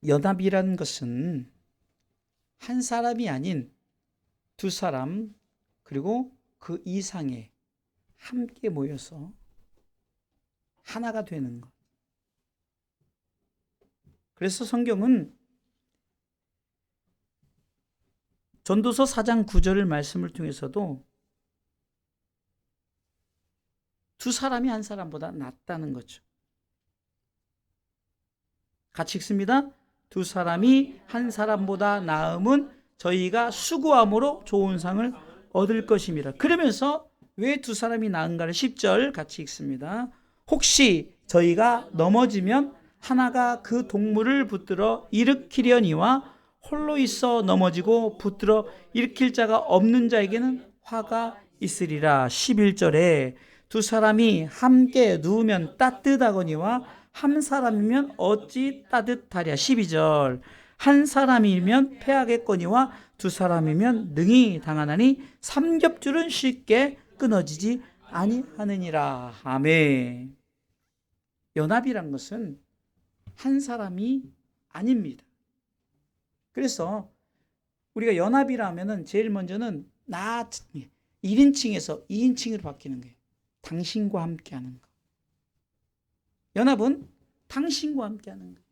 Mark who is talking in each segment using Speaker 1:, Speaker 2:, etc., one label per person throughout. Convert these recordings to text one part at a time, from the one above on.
Speaker 1: 연합이라는 것은 한 사람이 아닌 두 사람 그리고 그 이상의 함께 모여서 하나가 되는 것. 그래서 성경은 전도서 4장 9절 말씀을 통해서도 두 사람이 한 사람보다 낫다는 거죠. 같이 읽습니다. 두 사람이 한 사람보다 나음은 저희가 수고함으로 좋은 상을 얻을 것입니다. 그러면서 왜 두 사람이 나은가를 10절 같이 읽습니다. 혹시 저희가 넘어지면 하나가 그 동물을 붙들어 일으키려니와 홀로 있어 넘어지고 붙들어 일으킬 자가 없는 자에게는 화가 있으리라. 11절에 두 사람이 함께 누우면 따뜻하거니와 한 사람이면 어찌 따뜻하랴. 12절 한 사람이면 패하겠거니와 두 사람이면 능히 당하나니 삼겹줄은 쉽게 끊어지지 아니하느니라. 아멘. 연합이란 것은 한 사람이 아닙니다. 그래서 우리가 연합이라 하면은 제일 먼저는 나 1인칭에서 2인칭으로 바뀌는 거예요. 당신과 함께 하는 거. 연합은 당신과 함께 하는 거예요.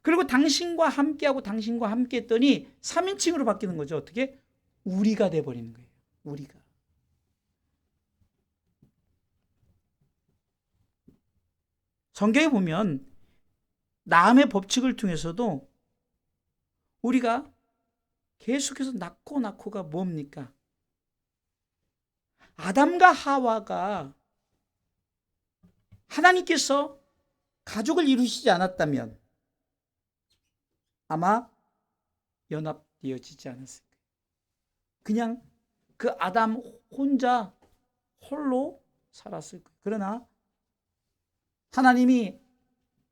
Speaker 1: 그리고 당신과 함께하고 당신과 함께 했더니 3인칭으로 바뀌는 거죠. 어떻게? 우리가 돼버리는 거예요. 우리가. 성경에 보면 나음의 법칙을 통해서도 우리가 계속해서 낳고가 뭡니까? 아담과 하와가 하나님께서 가족을 이루시지 않았다면 아마 연합되어지지 않았을 거예요. 그냥 그 아담 혼자 홀로 살았을 거예요. 그러나 하나님이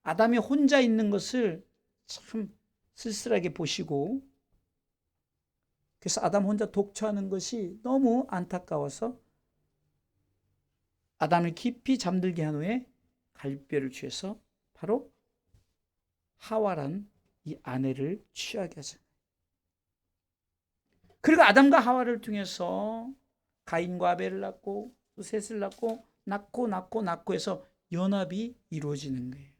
Speaker 1: 아담이 혼자 있는 것을 참 쓸쓸하게 보시고 그래서 아담 혼자 독처하는 것이 너무 안타까워서 아담을 깊이 잠들게 한 후에 갈비뼈를 취해서 바로 하와란 이 아내를 취하게 하잖아요. 그리고 아담과 하와를 통해서 가인과 아벨을 낳고 또 셋을 낳고 낳고 해서 연합이 이루어지는 거예요.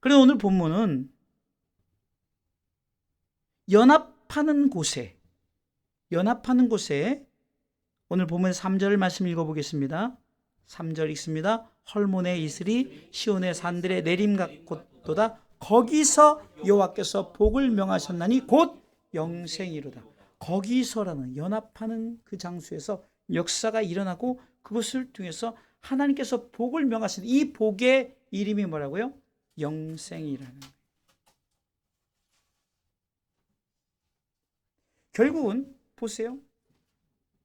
Speaker 1: 그래서 오늘 본문은 연합하는 곳에 오늘 본문 3절 말씀 읽어보겠습니다. 3절 읽습니다. 헐몬의 이슬이 시온의 산들의 내림 같도다. 거기서 여호와께서 복을 명하셨나니 곧 영생이로다. 거기서라는 연합하는 그 장소에서 역사가 일어나고 그것을 통해서 하나님께서 복을 명하신 이 복의 이름이 뭐라고요? 영생이라는 거예요. 결국은 보세요.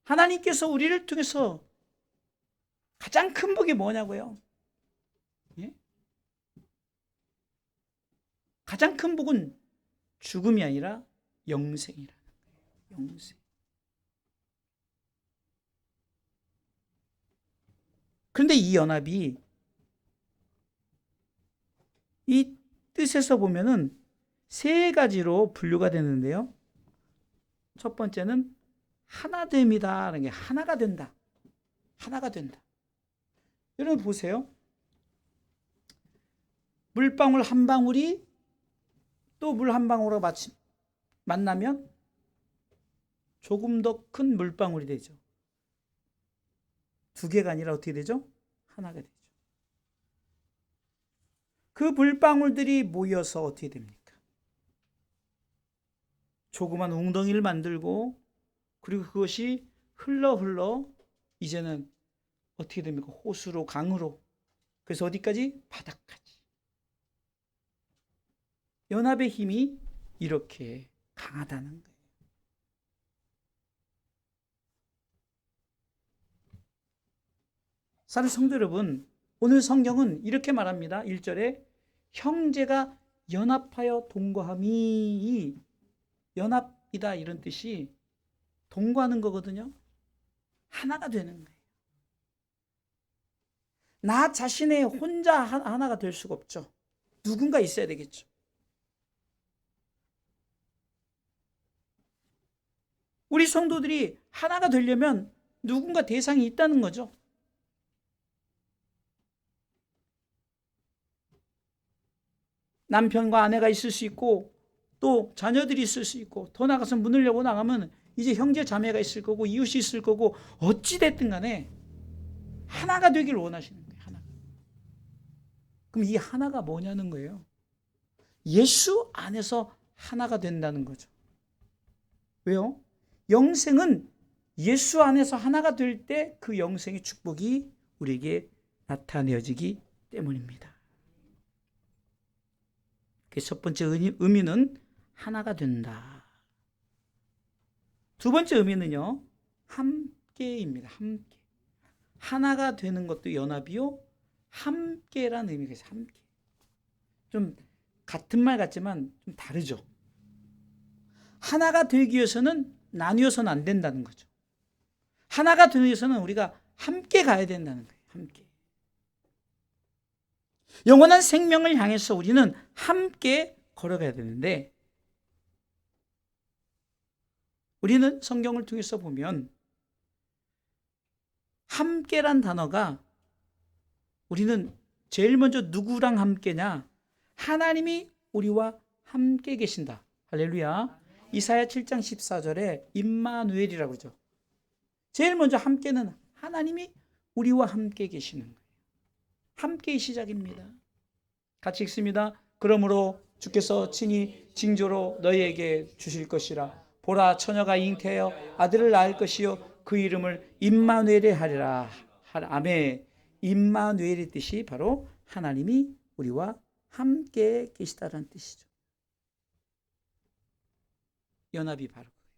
Speaker 1: 하나님께서 우리를 통해서 가장 큰 복이 뭐냐고요? 예? 가장 큰 복은 죽음이 아니라 영생이라는 거예요. 영생. 그런데 이 연합이 이 뜻에서 보면은 세 가지로 분류가 되는데요. 첫 번째는 하나됨이다 하는 게 하나가 된다. 하나가 된다. 여러분 보세요. 물방울 한 방울이 또 물 한 방울과 만나면 조금 더 큰 물방울이 되죠. 두 개가 아니라 어떻게 되죠? 하나가 되죠. 그 물방울들이 모여서 어떻게 됩니까? 조그만 웅덩이를 만들고 그리고 그것이 흘러 이제는 어떻게 됩니까? 호수로 강으로 그래서 어디까지? 바닥까지. 연합의 힘이 이렇게 강하다는 거예요. 사랑하는 성도 여러분, 오늘 성경은 이렇게 말합니다. 1절에 형제가 연합하여 동거함이 연합이다 이런 뜻이 동거하는 거거든요. 하나가 되는 거예요. 나 자신의 혼자 하나가 될 수가 없죠. 누군가 있어야 되겠죠. 우리 성도들이 하나가 되려면 누군가 대상이 있다는 거죠. 남편과 아내가 있을 수 있고 또 자녀들이 있을 수 있고 더 나가서 문을 열고 나가면 이제 형제 자매가 있을 거고 이웃이 있을 거고 어찌 됐든 간에 하나가 되길 원하시는 거예요. 하나가. 그럼 이 하나가 뭐냐는 거예요. 예수 안에서 하나가 된다는 거죠. 왜요? 영생은 예수 안에서 하나가 될 때 그 영생의 축복이 우리에게 나타내어지기 때문입니다. 첫 번째 의미는 하나가 된다. 두 번째 의미는요, 함께입니다. 함께. 하나가 되는 것도 연합이요, 함께라는 의미가 있어요. 함께. 좀 같은 말 같지만 좀 다르죠. 하나가 되기 위해서는 나뉘어서는 안 된다는 거죠. 하나가 되기 위해서는 우리가 함께 가야 된다는 거예요. 함께. 영원한 생명을 향해서 우리는 함께 걸어가야 되는데, 우리는 성경을 통해서 보면 함께란 단어가 우리는 제일 먼저 누구랑 함께냐? 하나님이 우리와 함께 계신다. 할렐루야. 이사야 7장 14절에 임마누엘이라고 하죠. 제일 먼저 함께는 하나님이 우리와 함께 계시는 거예요. 함께의 시작입니다. 같이 읽습니다. 그러므로 주께서 친히 징조로 너희에게 주실 것이라. 보라, 처녀가 잉태하여 아들을 낳을 것이요 그 이름을 임마누엘이 하리라. 아멘. 임마누엘의 뜻이 바로 하나님이 우리와 함께 계시다라는 뜻이죠. 연합이 바로 그거예요.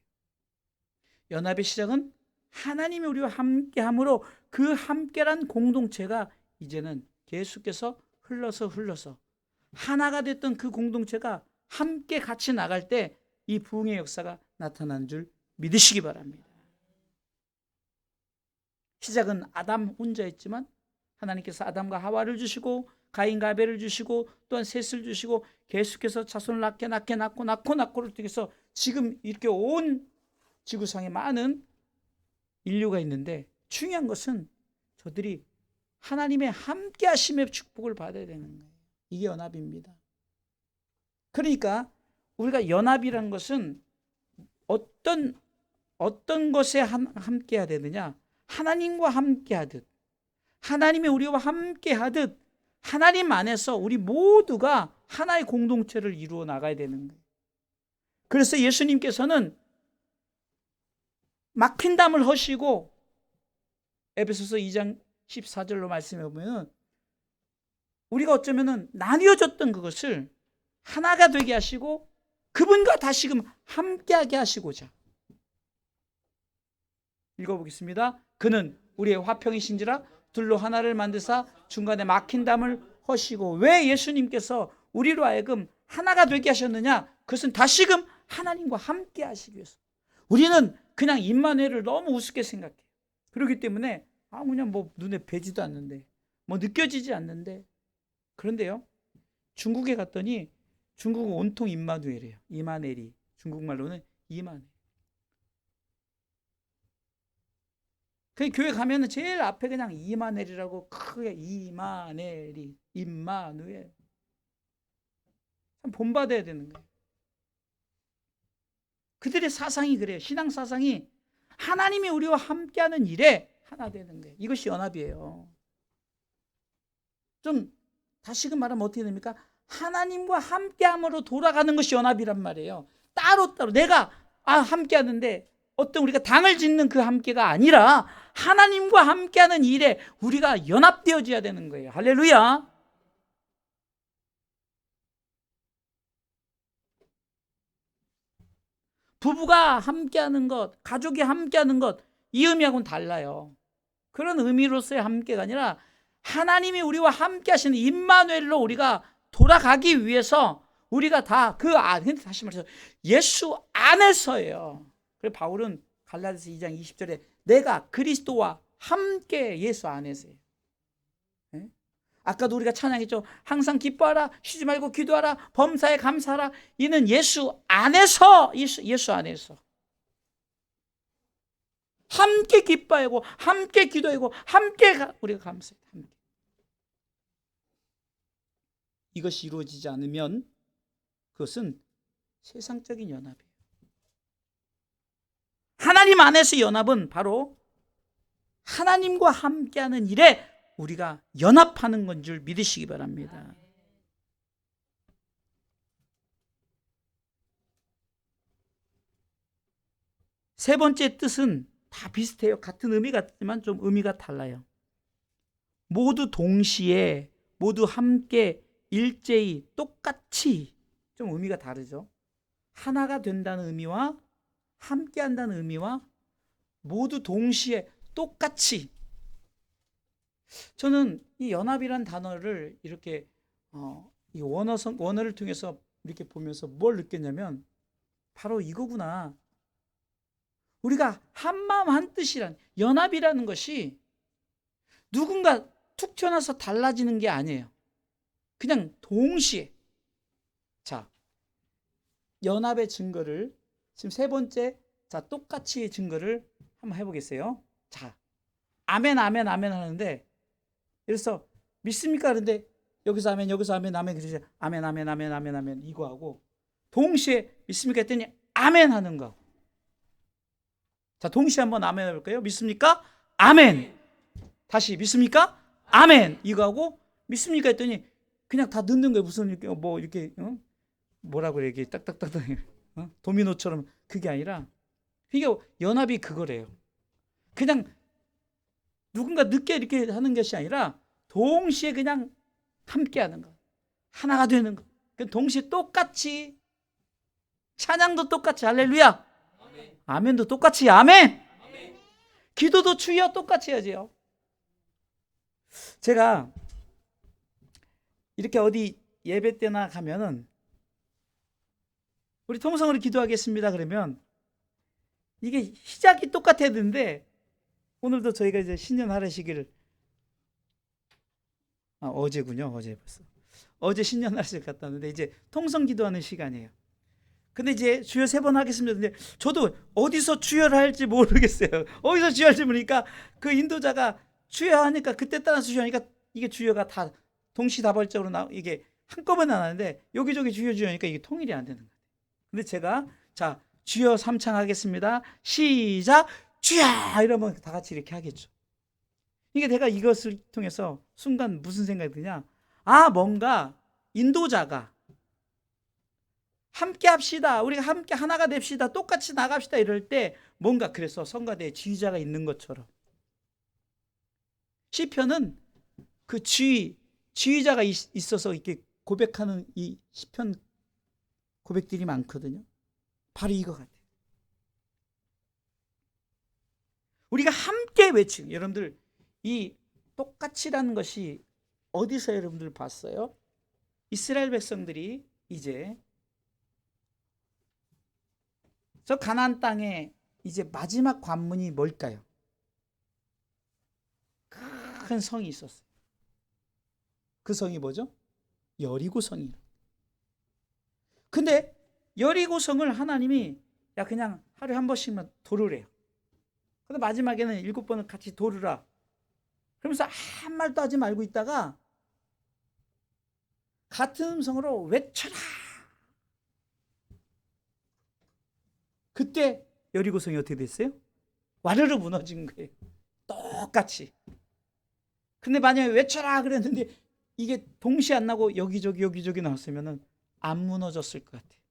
Speaker 1: 연합의 시작은 하나님이 우리와 함께함으로 그 함께란 공동체가 이제는 계속해서 흘러서 하나가 됐던 그 공동체가 함께 같이 나갈 때 이 부흥의 역사가 나타나는 줄 믿으시기 바랍니다. 시작은 아담 혼자였지만 하나님께서 아담과 하와를 주시고 가인과 아벨을 주시고 또한 셋을 주시고 계속해서 자손을 낳고를 통해서 지금 이렇게 온 지구상에 많은 인류가 있는데, 중요한 것은 저들이 하나님의 함께 하심의 축복을 받아야 되는 거예요. 이게 연합입니다. 그러니까 우리가 연합이라는 것은 어떤 것에 함께 해야 되느냐? 하나님과 함께 하듯, 하나님이 우리와 함께 하듯 하나님 안에서 우리 모두가 하나의 공동체를 이루어 나가야 되는 거예요. 그래서 예수님께서는 막힌 담을 허시고 에베소서 2장 14절로 말씀해 보면 우리가 어쩌면은 나뉘어졌던 그것을 하나가 되게 하시고 그분과 다시금 함께하게 하시고자. 읽어보겠습니다. 그는 우리의 화평이신지라 둘로 하나를 만드사 중간에 막힌 담을 허시고. 왜 예수님께서 우리로 하여금 하나가 되게 하셨느냐? 그것은 다시금 하나님과 함께 하시기 위해서. 우리는 그냥 임마누엘을 너무 우습게 생각해요. 그렇기 때문에 그냥 뭐 눈에 뵈지도 않는데, 뭐 느껴지지 않는데. 그런데요, 중국에 갔더니 중국은 온통 임마누엘이에요. 이마네리. 중국말로는 이마누엘. 그 교회 가면은 제일 앞에 그냥 이마누엘이라고 크게 이마네리, 임마누엘. 참 본받아야 되는 거예요. 그들의 사상이 그래요. 신앙 사상이 하나님이 우리와 함께하는 일에 하나 되는 거예요. 이것이 연합이에요. 좀 다시금 말하면 어떻게 됩니까? 하나님과 함께함으로 돌아가는 것이 연합이란 말이에요. 따로따로 내가 함께하는데 어떤 우리가 당을 짓는 그 함께가 아니라 하나님과 함께하는 일에 우리가 연합되어져야 되는 거예요. 할렐루야. 부부가 함께하는 것, 가족이 함께하는 것, 이 의미하고는 달라요. 그런 의미로서의 함께가 아니라 하나님이 우리와 함께 하시는 임마누엘로 우리가 돌아가기 위해서 우리가 다 그 안에, 다시 말해서 예수 안에서예요. 그래서 바울은 갈라디아서 2장 20절에 내가 그리스도와 함께 예수 안에서예요. 아까도 우리가 찬양했죠. 항상 기뻐하라, 쉬지 말고 기도하라, 범사에 감사하라. 이는 예수 안에서, 예수 안에서 함께 기뻐하고 함께 기도하고 함께 우리가 감사해요. 함께. 이것이 이루어지지 않으면 그것은 세상적인 연합이에요. 하나님 안에서 연합은 바로 하나님과 함께하는 일에 우리가 연합하는 건 줄 믿으시기 바랍니다. 세 번째 뜻은 다 비슷해요. 같은 의미 같지만 좀 의미가 달라요. 모두 동시에, 모두 함께, 일제히, 똑같이, 좀 의미가 다르죠. 하나가 된다는 의미와 함께 한다는 의미와 모두 동시에 똑같이. 저는 이 연합이란 단어를 이렇게 이 원어를 통해서 이렇게 보면서 뭘 느꼈냐면 바로 이거구나. 우리가 한마음 한뜻이란 연합이라는 것이 누군가 툭 튀어나와서 달라지는 게 아니에요. 그냥 동시에. 자, 연합의 증거를 지금 세 번째, 자, 똑같이의 증거를 한번 해보겠어요. 자, 아멘 아멘 아멘 하는데, 그래서 믿습니까? 그런데 여기서 아멘, 여기서 아멘, 아멘, 그래서 아멘 아멘 아멘 아멘 아멘 이거 하고 동시에 믿습니까? 했더니 아멘 하는 거. 자, 동시에 한번 아멘 해볼까요? 믿습니까? 아멘. 다시 믿습니까? 아멘. 이거 하고 믿습니까? 했더니 그냥 다 넣는 거예요. 무슨 이렇게 뭐 이렇게 뭐라고 이렇게 딱딱딱딱 도미노처럼. 그게 아니라 이게 연합이 그거래요. 그냥 누군가 늦게 이렇게 하는 것이 아니라 동시에 그냥 함께 하는 거. 하나가 되는 거. 동시에 똑같이 찬양도 똑같이 할렐루야. 아멘도 똑같이 아멘. 기도도 주여 똑같이 해야지요. 제가 이렇게 어디 예배 때나 가면은 우리 통성으로 기도하겠습니다 그러면 이게 시작이 똑같아야 되는데, 오늘도 저희가 이제 신년 하례식을 어제군요. 어제 벌써. 어제 신년 하례식 갔다 왔는데 이제 통성 기도하는 시간이에요. 근데 이제 주여 3번 하겠습니다. 근데 저도 어디서 주여를 할지 모르겠어요. 어디서 주여 할지 모르니까 그 인도자가 주여 하니까 그때 따라서 주여 하니까 이게 주여가 다 동시다발적으로 이게 한꺼번에 안 하는데 여기저기 주여 주여 하니까 이게 통일이 안 되는 거예요. 근데 제가 자, 주여 3창 하겠습니다. 시작. 주여! 이러면 다 같이 이렇게 하겠죠. 이게 내가 이것을 통해서 순간 무슨 생각이 드냐? 아, 뭔가 인도자가 함께 합시다. 우리가 함께 하나가 됩시다. 똑같이 나갑시다. 이럴 때 뭔가 그래서 성가대에 지휘자가 있는 것처럼. 시편은 그 지휘자가 있어서 이렇게 고백하는 이 시편 고백들이 많거든요. 바로 이거 같아요. 우리가 함께 외치는, 여러분들 이 똑같이라는 것이 어디서 여러분들 봤어요? 이스라엘 백성들이 이제 저 가나안 땅에 이제 마지막 관문이 뭘까요? 큰 성이 있었어요. 그 성이 뭐죠? 여리고 성이에요. 근데 여리고 성을 하나님이 야 그냥 하루에 한 번씩만 도르래요. 근데 마지막에는 7번을 같이 도르라. 그러면서 아무 말도 하지 말고 있다가 같은 음성으로 외쳐라. 그때 여리고성이 어떻게 됐어요? 와르르 무너진 거예요. 똑같이. 근데 만약에 외쳐라 그랬는데 이게 동시에 안 나고 여기저기 나왔으면 안 무너졌을 것 같아요.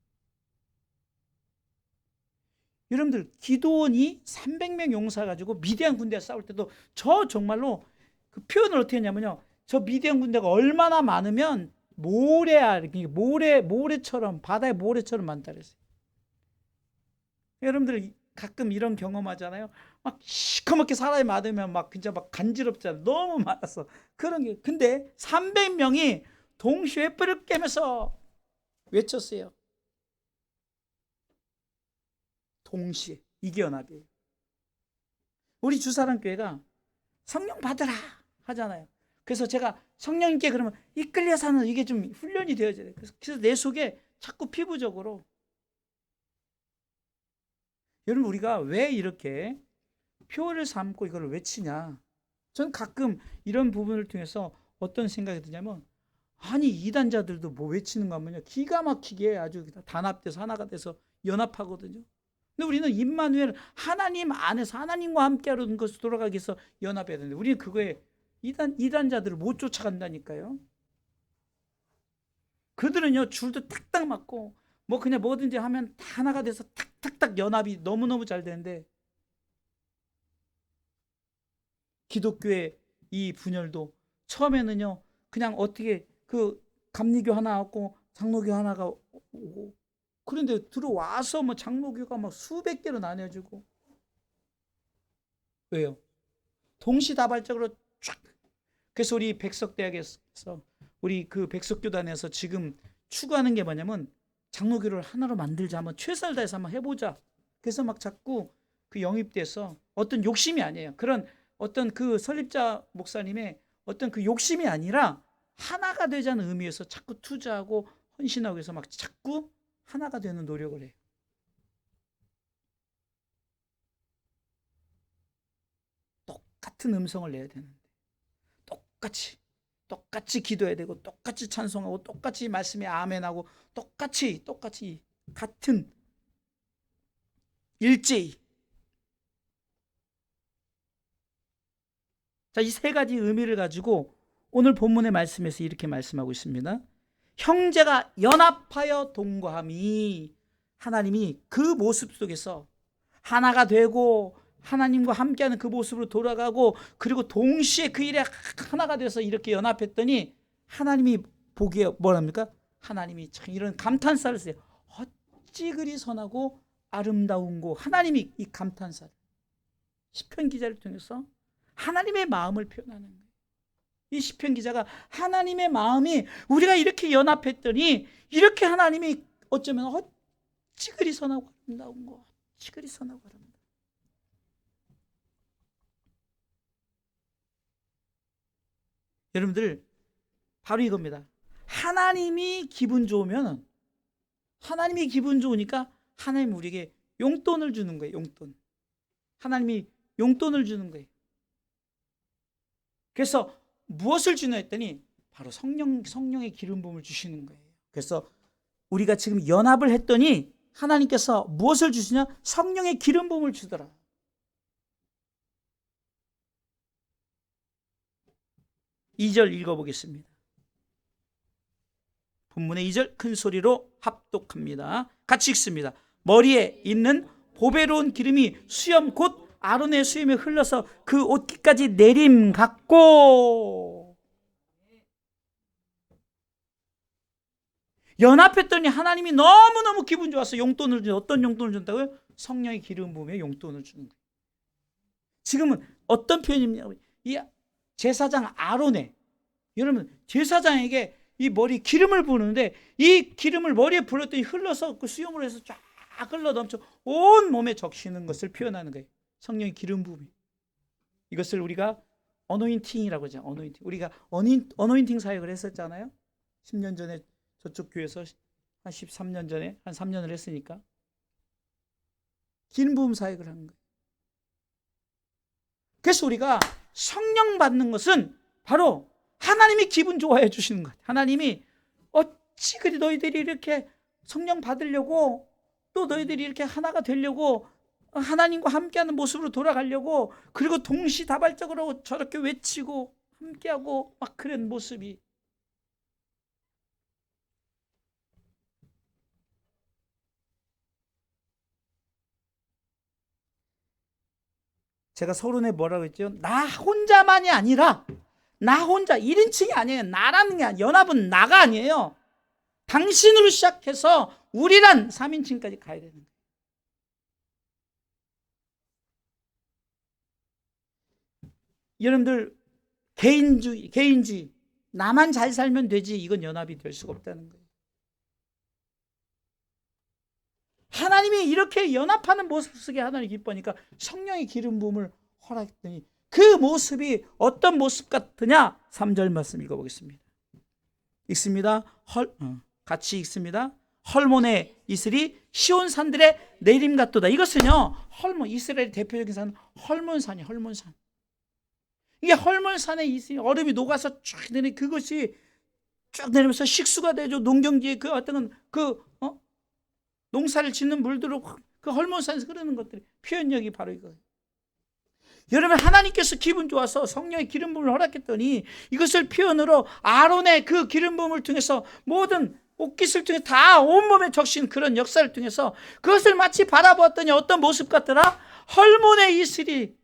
Speaker 1: 여러분들 기드온이 300명 용사 가지고 미디안 군대와 싸울 때도 저 정말로 그 표현을 어떻게 했냐면요. 저 미디안 군대가 얼마나 많으면 모래처럼 바다의 모래처럼 많다 그랬어요. 여러분들 가끔 이런 경험하잖아요. 막 시커멓게 사람이 많으면 막 진짜 막 간지럽잖아요. 너무 많아서 그런 게. 근데 300명이 동시에 뿔을 깨면서 외쳤어요. 동시에. 이게 연합이에요. 우리 주사랑교회가 성령 받으라 하잖아요. 그래서 제가 성령님께 그러면 이끌려 사는 이게 좀 훈련이 되어져야 돼요. 그래서 내 속에 자꾸 피부적으로 여러분 우리가 왜 이렇게 표를 삼고 이걸 외치냐? 저는 가끔 이런 부분을 통해서 어떤 생각이 드냐면 아니 이단자들도 뭐 외치는 거 하면요 기가 막히게 아주 단합돼서 하나가 돼서 연합하거든요. 근데 우리는 임마누엘 하나님 안에서 하나님과 함께하는 것을 돌아가기 위해서 연합해야 되는데 우리는 그거에 이단자들을 못 쫓아간다니까요. 그들은요 줄도 딱딱 맞고 뭐 그냥 뭐든지 하면 다 하나가 돼서 탁탁탁 연합이 너무너무 잘 되는데 기독교의 이 분열도 처음에는요 그냥 어떻게 그 감리교 하나 왔고 장로교 하나가 오고 그런데 들어와서 뭐 장로교가 막 수백 개로 나뉘어지고 왜요? 동시다발적으로 쫙. 그래서 우리 백석대학에서 우리 그 백석교단에서 지금 추구하는 게 뭐냐면 장로교를 하나로 만들자 한번 최선을 다해서 한번 해보자. 그래서 막 자꾸 그 영입돼서 어떤 욕심이 아니에요. 그런 어떤 그 설립자 목사님의 어떤 그 욕심이 아니라 하나가 되자는 의미에서 자꾸 투자하고 헌신하고 해서 막 자꾸 하나가 되는 노력을 해요. 똑같은 음성을 내야 되는데 똑같이 기도해야 되고 똑같이 찬송하고 똑같이 말씀에 아멘하고 똑같이 같은 일제히. 자, 이 세 가지 의미를 가지고 오늘 본문의 말씀에서 이렇게 말씀하고 있습니다. 형제가 연합하여 동거함이 하나님이 그 모습 속에서 하나가 되고 하나님과 함께하는 그 모습으로 돌아가고 그리고 동시에 그 일에 하나가 돼서 이렇게 연합했더니 하나님이 보기에 뭐랍니까? 하나님이 참 이런 감탄사를 써요. 어찌 그리 선하고 아름다운고. 하나님이 이 감탄사를 시편 기자를 통해서 하나님의 마음을 표현하는 거예요. 이 시편 기자가 하나님의 마음이 우리가 이렇게 연합했더니 이렇게 하나님이 어쩌면 어찌 그리 선하고 아름다운고. 어찌 그리 선하고 아름다운고. 여러분들 바로 이겁니다. 하나님이 기분 좋으면 하나님이 기분 좋으니까 하나님 우리에게 용돈을 주는 거예요. 용돈. 하나님이 용돈을 주는 거예요. 그래서 무엇을 주나 했더니 바로 성령의 기름 부음을 주시는 거예요. 그래서 우리가 지금 연합을 했더니 하나님께서 무엇을 주시냐? 성령의 기름 부음을 주더라. 2절 읽어보겠습니다. 본문의 2절 큰 소리로 합독합니다. 같이 읽습니다. 머리에 있는 보배로운 기름이 수염 곧 아론의 수염에 흘러서 그 옷깃까지 내림 같고. 연합했더니 하나님이 너무너무 기분 좋았어. 용돈을 준. 어떤 용돈을 준다고요? 성령의 기름 부음에 용돈을 주는 거예요. 지금은 어떤 표현입니까? 이 제사장 아론의, 여러분 제사장에게 이 머리 기름을 부는데 이 기름을 머리에 불었더니 흘러서 그 수염으로 해서 쫙 흘러 넘쳐 온 몸에 적시는 것을 표현하는 거예요. 성령의 기름 부음이. 이것을 우리가 어노인팅이라고 하죠. 어노인팅. 우리가 어노인팅 사역을 했었잖아요. 10년 전에 저쪽 교회에서 한 13년 전에 한 3년을 했으니까 기름 부음 사역을 하는 거예요. 그래서 우리가 성령 받는 것은 바로 하나님이 기분 좋아해 주시는 거예요. 하나님이 어찌 그리 너희들이 이렇게 성령 받으려고 또 너희들이 이렇게 하나가 되려고 하나님과 함께하는 모습으로 돌아가려고 그리고 동시다발적으로 저렇게 외치고 함께하고 막 그런 모습이. 제가 서론에 뭐라고 했죠? 나 혼자만이 아니라 나 혼자 1인칭이 아니에요. 나라는 게 아니에요. 연합은 나가 아니에요. 당신으로 시작해서 우리란 3인칭까지 가야 되는 거예요. 여러분들 개인주의 나만 잘 살면 되지 이건 연합이 될 수가 없다는 거예요. 하나님이 이렇게 연합하는 모습 속에 하나님이 기뻐하니까 성령의 기름 부음을 허락했더니 그 모습이 어떤 모습 같으냐? 3절 말씀 읽어보겠습니다. 읽습니다. 같이 읽습니다. 헐몬의 이슬이 시온 산들의 내림 같도다. 이것은요, 이스라엘 대표적인 산은 헐몬산이에요. 헐몬산. 이게 헐몬산의 이슬이 얼음이 녹아서 쫙 내리, 그것이 쭉 내리면서 식수가 되죠. 농경지에 그 어떤 농사를 짓는 물들로 그 헐몬산에서 흐르는 것들이 표현력이 바로 이거예요. 여러분, 하나님께서 기분 좋아서 성령의 기름 부음을 허락했더니 이것을 표현으로 아론의 그 기름 부음을 통해서 모든 옷깃을 통해 다 온몸에 적신 그런 역사를 통해서 그것을 마치 바라보았더니 어떤 모습 같더라? 헐몬의 이슬이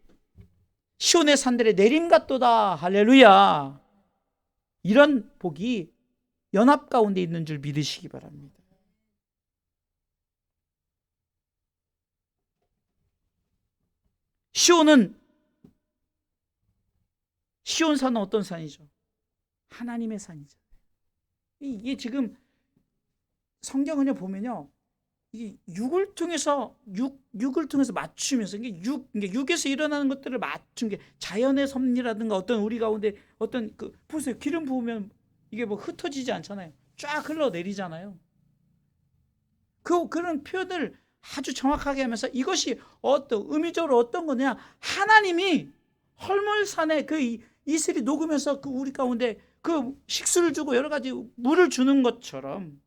Speaker 1: 시온의 산들의 내림 같도다. 할렐루야. 이런 복이 연합 가운데 있는 줄 믿으시기 바랍니다. 시온산은 어떤 산이죠? 하나님의 산이죠. 이게 지금 성경을 보면요, 이게 육을 통해서 맞추면서 이게 육에서 일어나는 것들을 맞춘 게 자연의 섭리라든가 어떤 우리 가운데 어떤 보세요. 기름 부으면 이게 흩어지지 않잖아요. 쫙 흘러내리잖아요. 그런 표현을 아주 정확하게 하면서 이것이 의미적으로 어떤 거냐? 하나님이 헐몬산에 그 이슬이 녹으면서 그 우리 가운데 그 식수를 주고 여러 가지 물을 주는 것처럼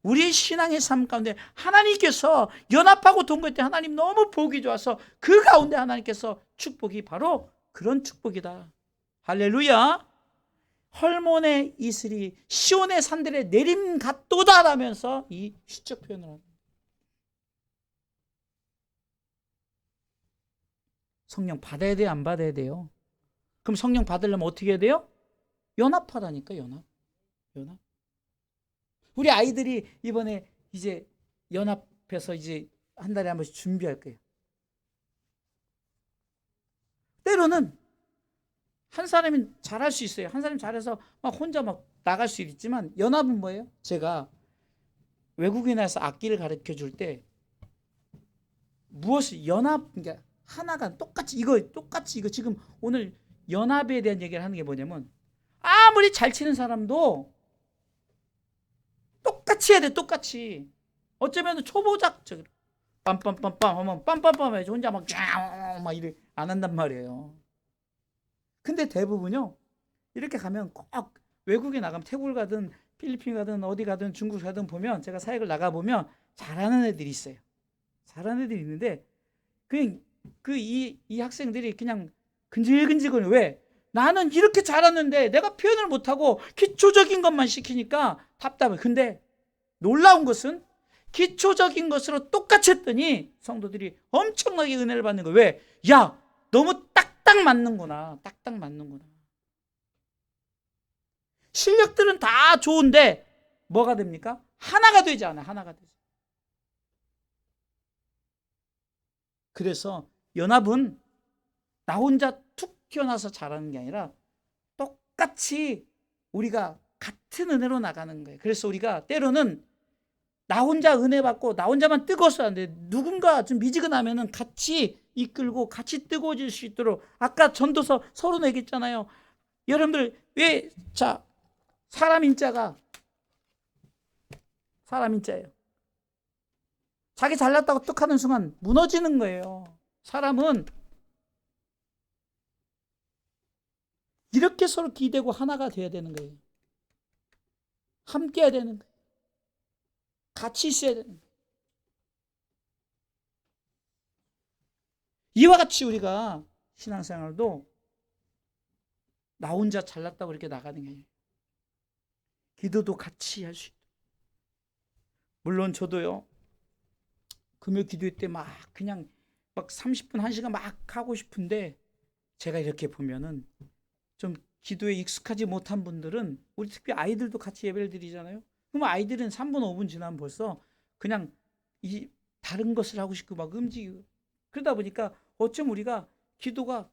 Speaker 1: 우리의 신앙의 삶 가운데 하나님께서 연합하고 동거할 때 하나님 너무 복이 좋아서 그 가운데 하나님께서 축복이 바로 그런 축복이다. 할렐루야. 헐몬의 이슬이 시온의 산들의 내림 같도다라면서 이 시적 표현을 합니다. 성령 받아야 돼요? 안 받아야 돼요? 그럼 성령 받으려면 어떻게 해야 돼요? 연합하라니까. 연합. 우리 아이들이 이번에 이제 연합해서 이제 한 달에 한 번씩 준비할 거예요. 때로는 한 사람이 잘할 수 있어요. 한 사람이 잘해서 막 혼자 막 나갈 수 있지만 연합은 뭐예요? 제가 외국에 나서 악기를 가르쳐 줄 때 무엇이 그러니까 하나가 똑같이 이거 지금 오늘 연합에 대한 얘기를 하는 게 뭐냐면 아무리 잘 치는 사람도 똑같이 해야 돼. 똑같이. 어쩌면 초보자적으로 빰빰빰빰 하면 빰빰빰 해야지 혼자 막 이래 안 한단 말이에요. 근데 대부분요, 이렇게 가면 꼭 외국에 나가면 태국을 가든 필리핀 가든 어디 가든 중국 가든 보면 제가 사역을 나가 보면 잘하는 애들이 있어요. 잘하는 애들이 있는데 이 학생들이 그냥 근질근질거려. 왜? 나는 이렇게 잘하는데 내가 표현을 못하고 기초적인 것만 시키니까 답답해. 근데 놀라운 것은 기초적인 것으로 똑같이 했더니 성도들이 엄청나게 은혜를 받는 거예요. 왜? 야, 너무 딱딱 맞는구나. 딱딱 맞는구나. 실력들은 다 좋은데 뭐가 됩니까? 하나가 되지 않아요. 하나가 되지. 그래서 연합은 나 혼자 툭 튀어나와서 잘하는 게 아니라 똑같이 우리가 같은 은혜로 나가는 거예요. 그래서 우리가 때로는 나 혼자 은혜 받고 나 혼자만 뜨거워서 안 돼. 누군가 좀 미지근하면은 같이 이끌고 같이 뜨거워질 수 있도록. 아까 전도서 서로 얘기했잖아요. 여러분들 사람 인자예요. 자기 잘났다고 뚝 하는 순간 무너지는 거예요. 사람은 이렇게 서로 기대고 하나가 돼야 되는 거예요. 함께 해야 되는 거예요. 같이 있어야 되는 거예요. 이와 같이 우리가 신앙생활도 나 혼자 잘났다고 이렇게 나가는 게 아니에요. 기도도 같이 할 수 있다. 물론 저도요, 금요 기도회 때 그냥 30분, 1시간 막 하고 싶은데 제가 이렇게 보면은 좀 기도에 익숙하지 못한 분들은 우리 특히 아이들도 같이 예배를 드리잖아요. 그러면 아이들은 3분, 5분 지나면 벌써 그냥 다른 것을 하고 싶고 막 움직이고 그러다 보니까 어쩜 우리가 기도가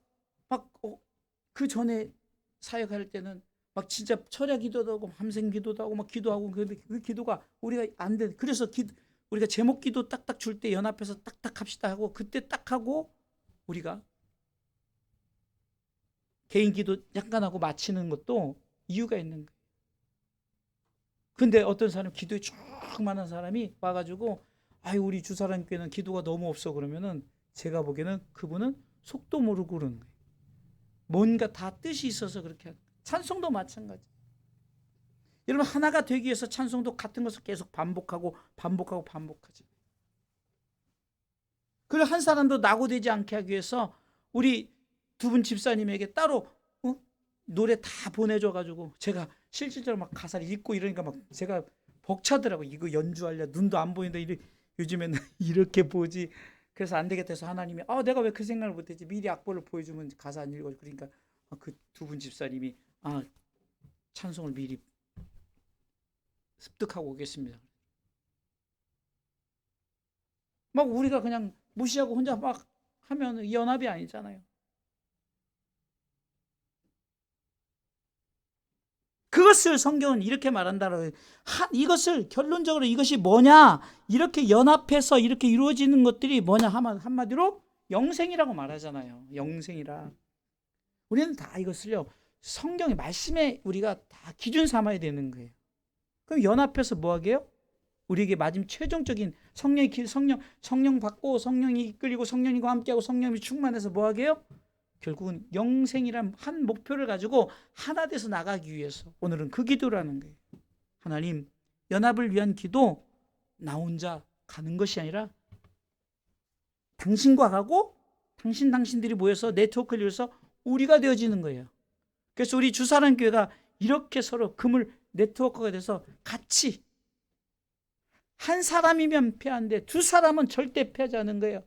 Speaker 1: 그 전에 사역할 때는 막 진짜 철야 기도도 하고 밤샘 기도도 하고 막 기도하고 그런데 그 기도가 우리가 안 돼. 그래서 우리가 제목 기도 딱딱 줄 때 연합해서 딱딱 합시다 하고 그때 딱 하고 우리가 개인 기도 잠깐 하고 마치는 것도 이유가 있는 거예요. 근데 어떤 사람 기도에 쭉 많은 사람이 와가지고 아유 우리 주사람교회는 기도가 너무 없어 그러면은 제가 보기에는 그분은 속도 모르고 그러는 거예요. 뭔가 다 뜻이 있어서 그렇게 하는 거예요. 찬송도 마찬가지. 여러분 하나가 되기 위해서 찬송도 같은 것을 계속 반복하고 반복하지. 그리고 한 사람도 낙오되지 않게 하기 위해서 우리 두 분 집사님에게 따로 노래 다 보내줘가지고 제가 실질적으로 막 가사를 읽고 이러니까 막 제가 벅차더라고. 이거 연주하려 눈도 안 보인다. 요즘에는 이렇게 보지. 그래서 안 되겠다 해서 하나님이 내가 왜 그 생각을 못했지. 미리 악보를 보여주면 가사 안 읽어줘. 그러니까 그 두 분 집사님이 찬송을 미리 습득하고 오겠습니다. 막 우리가 그냥 무시하고 혼자 막 하면 연합이 아니잖아요. 그것을 성경은 이렇게 말한다라고. 이것을 결론적으로 이것이 뭐냐? 이렇게 연합해서 이렇게 이루어지는 것들이 뭐냐 하면 한마디로 영생이라고 말하잖아요. 영생이라. 우리는 다 이것을요. 성경의 말씀에 우리가 다 기준 삼아야 되는 거예요. 그럼 연합해서 뭐 하게요? 우리에게 마지막 최종적인 성령의 길, 성령 받고 성령이 이끌리고 성령님과 함께하고 성령이 충만해서 뭐 하게요? 결국은 영생이란 한 목표를 가지고 하나 돼서 나가기 위해서 오늘은 그 기도라는 거예요. 하나님, 연합을 위한 기도 나 혼자 가는 것이 아니라 당신과 가고 당신들이 모여서 네트워크를 이루어서 우리가 되어지는 거예요. 그래서 우리 주사랑교회가 이렇게 서로 그물 네트워크가 돼서 같이 한 사람이면 패한데 두 사람은 절대 패하지 않는 거예요.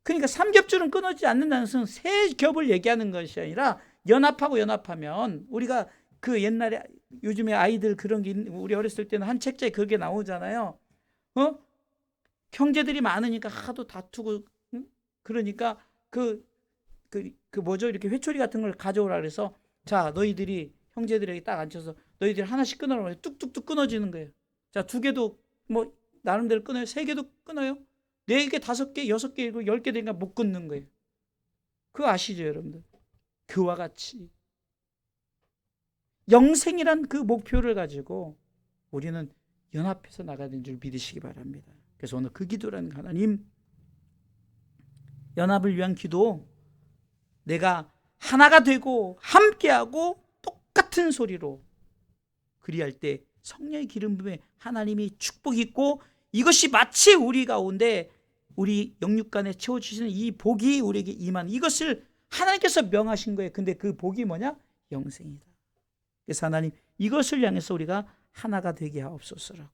Speaker 1: 그러니까 삼겹줄은 끊어지지 않는다는 것은 세 겹을 얘기하는 것이 아니라 연합하면 우리가 그 옛날에 요즘에 아이들 그런 게 우리 어렸을 때는 한 책자에 그게 나오잖아요. 형제들이 많으니까 하도 다투고 그러니까 그 뭐죠? 이렇게 회초리 같은 걸 가져오라 그래서 자 너희들이 형제들에게 딱 앉혀서 너희들 하나씩 끊으라고 해서 뚝뚝뚝 끊어지는 거예요. 자 2개도 뭐 나름대로 끊어요. 3개도 끊어요. 4개, 5개, 6개, 10개 되니까 못 끊는 거예요. 그거 아시죠, 여러분들? 그와 같이 영생이란 그 목표를 가지고 우리는 연합해서 나가야 되는 줄 믿으시기 바랍니다. 그래서 오늘 그 기도라는 하나님, 연합을 위한 기도, 내가 하나가 되고 함께하고 똑같은 소리로 그리할 때 성령의 기름 부음에 하나님이 축복이 있고 이것이 마치 우리 가운데 우리 영육간에 채워주시는 이 복이 우리에게 임한 이것을 하나님께서 명하신 거예요. 근데 그 복이 뭐냐? 영생이다. 그래서 하나님 이것을 향해서 우리가 하나가 되게 하옵소서라고.